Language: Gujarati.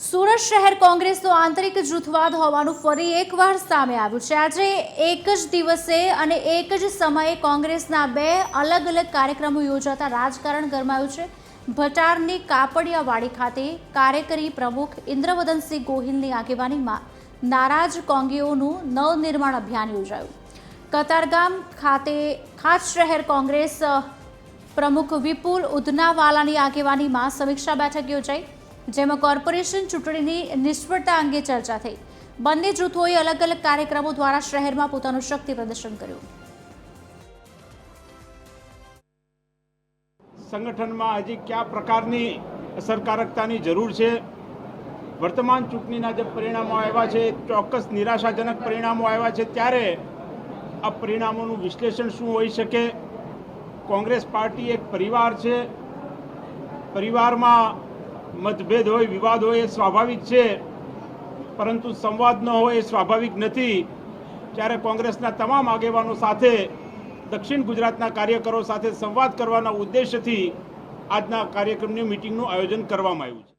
સુરત શહેર કોંગ્રેસનો આંતરિક જૂથવાદ હોવાનું ફરી એકવાર સામે આવ્યું છે। આજે એક જ દિવસે અને એક જ સમયે કોંગ્રેસના બે અલગ અલગ કાર્યક્રમો યોજાતા રાજકારણ ગરમાયું છે। ભટારની કાપડિયાવાડી ખાતે કાર્યકારી પ્રમુખ ઇન્દ્રવદનસિંહ ગોહિલની આગેવાનીમાં નારાજ કોંગીઓનું નવનિર્માણ અભિયાન યોજાયું। કતારગામ ખાતે ખાસ શહેર કોંગ્રેસ પ્રમુખ વિપુલ ઉધનાવાલાની આગેવાનીમાં સમીક્ષા બેઠક યોજાઈ, જેમાં કોર્પોરેશન ચૂંટણીની નિષ્ફળતા અંગે ચર્ચા થઈ। બંને જૂથોએ અલગ અલગ કાર્યક્રમો દ્વારા શહેરમાં પોતાનું શક્તિ પ્રદર્શન કર્યું। સંગઠનમાં હજી क्या પ્રકારની અસરકારકતાની જરૂર છે। વર્તમાન ચૂંટણીના જે પરિણામો આવ્યા છે ચોક્કસ નિરાશાજનક પરિણામો આવ્યા છે, ત્યારે આ પરિણામોનું વિશ્લેષણ શું હોઈ શકે। કોંગ્રેસ પાર્ટી એક પરિવાર છે, પરિવારમાં મતભેદ હોય, વિવાદ હોય એ સ્વાભાવિક છે, પરંતુ સંવાદ ન હોય એ સ્વાભાવિક નથી। ત્યારે કોંગ્રેસના તમામ આગેવાનો સાથે, દક્ષિણ ગુજરાતના કાર્યકરો સાથે સંવાદ કરવાના ઉદ્દેશ્યથી આજના કાર્યક્રમની મિટિંગનું આયોજન કરવામાં આવ્યું છે।